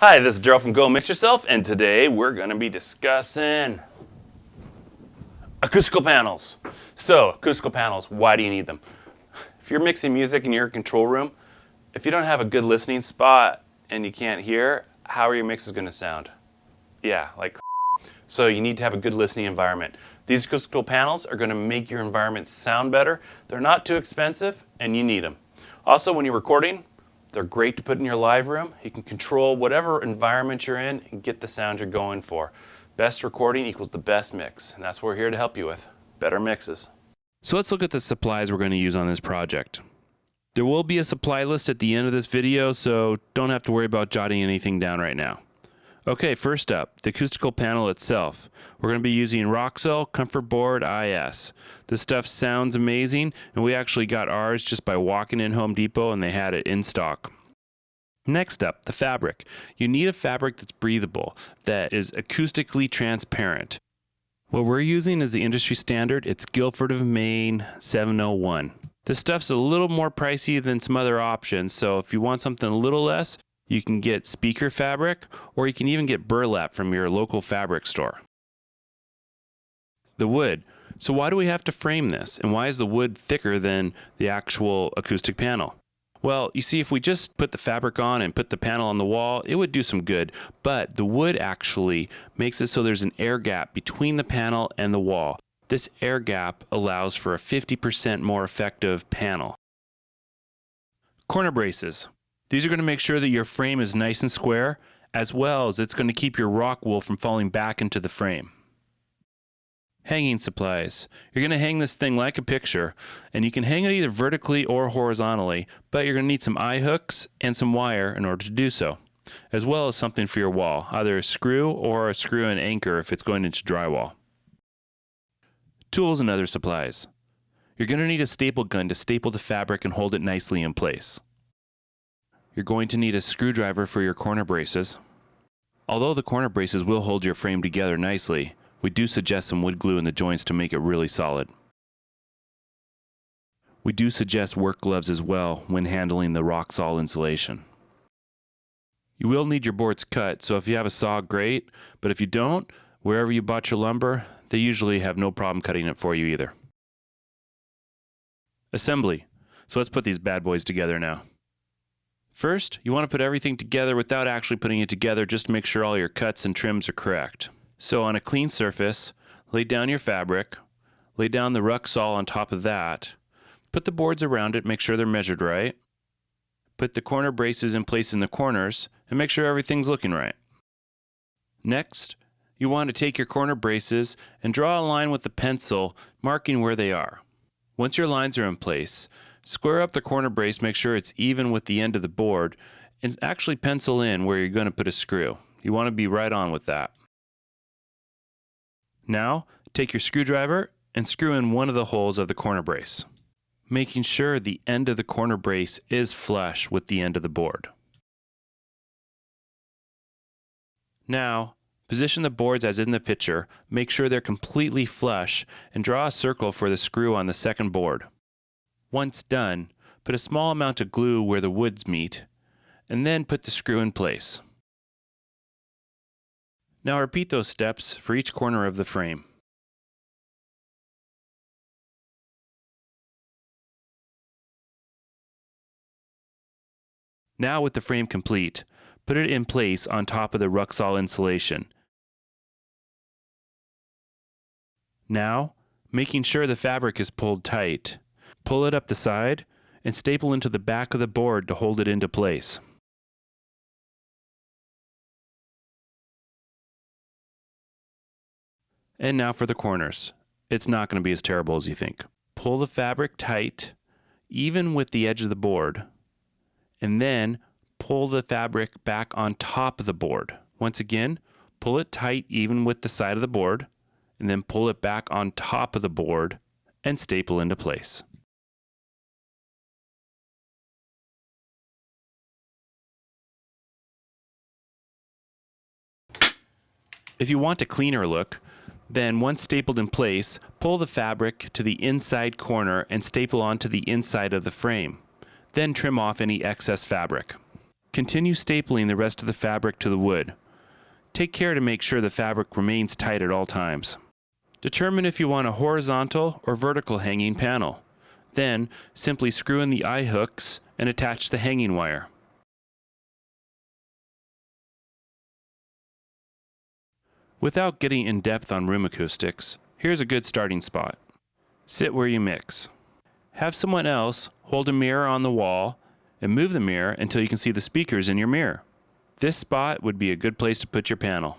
Hi, this is Daryl from Gomixyourself, and today we're going to be discussing acoustical panels. So, acoustical panels, why do you need them? If you're mixing music in your control room, if you don't have a good listening spot and you can't hear, how are your mixes going to sound? Yeah, like so you need to have a good listening environment. These acoustical panels are going to make your environment sound better. They're not too expensive, and you need them. Also, when you're recording, they're great to put in your live room. You can control whatever environment you're in and get the sound you're going for. Best recording equals the best mix, and that's what we're here to help you with. Better mixes. So let's look at the supplies we're going to use on this project. There will be a supply list at the end of this video, so don't have to worry about jotting anything down right now. Okay, first up, the acoustical panel itself. We're going to be using Roxel Comfort Board IS. This stuff sounds amazing, and we actually got ours just by walking in Home Depot and they had it in stock. Next up, the fabric. You need a fabric that's breathable, that is acoustically transparent. What we're using is the industry standard. It's Guilford of Maine 701. This stuff's a little more pricey than some other options, so if you want something a little less, you can get speaker fabric, or you can even get burlap from your local fabric store. The wood. So why do we have to frame this? And why is the wood thicker than the actual acoustic panel? Well, you see, if we just put the fabric on and put the panel on the wall, it would do some good. But the wood actually makes it so there's an air gap between the panel and the wall. This air gap allows for a 50% more effective panel. Corner braces. These are going to make sure that your frame is nice and square, as well as it's going to keep your rock wool from falling back into the frame. Hanging supplies. You're going to hang this thing like a picture, and you can hang it either vertically or horizontally, but you're going to need some eye hooks and some wire in order to do so, as well as something for your wall, either a screw or a screw and anchor if it's going into drywall. Tools and other supplies. You're going to need a staple gun to staple the fabric and hold it nicely in place. You're going to need a screwdriver for your corner braces. Although the corner braces will hold your frame together nicely, we do suggest some wood glue in the joints to make it really solid. We do suggest work gloves as well when handling the Roxol insulation. You will need your boards cut, so if you have a saw, great, but if you don't, wherever you bought your lumber, they usually have no problem cutting it for you either. Assembly. So let's put these bad boys together now. First, you want to put everything together without actually putting it together, just to make sure all your cuts and trims are correct. So on a clean surface, lay down your fabric, lay down the Roxol on top of that, put the boards around it, make sure they're measured right, put the corner braces in place in the corners, and make sure everything's looking right. Next, you want to take your corner braces and draw a line with the pencil, marking where they are. Once your lines are in place, square up the corner brace, make sure it's even with the end of the board, and actually pencil in where you're going to put a screw. You want to be right on with that. Now, take your screwdriver and screw in one of the holes of the corner brace, making sure the end of the corner brace is flush with the end of the board. Now, position the boards as in the picture, make sure they're completely flush, and draw a circle for the screw on the second board. Once done, put a small amount of glue where the woods meet, and then put the screw in place. Now repeat those steps for each corner of the frame. Now with the frame complete, put it in place on top of the Roxol insulation. Now, making sure the fabric is pulled tight, pull it up the side and staple into the back of the board to hold it into place. And now for the corners. It's not going to be as terrible as you think. Pull the fabric tight, even with the edge of the board, and then pull the fabric back on top of the board. Once again, pull it tight even with the side of the board, and then pull it back on top of the board and staple into place. If you want a cleaner look, then once stapled in place, pull the fabric to the inside corner and staple onto the inside of the frame. Then trim off any excess fabric. Continue stapling the rest of the fabric to the wood. Take care to make sure the fabric remains tight at all times. Determine if you want a horizontal or vertical hanging panel. Then, simply screw in the eye hooks and attach the hanging wire. Without getting in depth on room acoustics, here's a good starting spot. Sit where you mix. Have someone else hold a mirror on the wall and move the mirror until you can see the speakers in your mirror. This spot would be a good place to put your panel.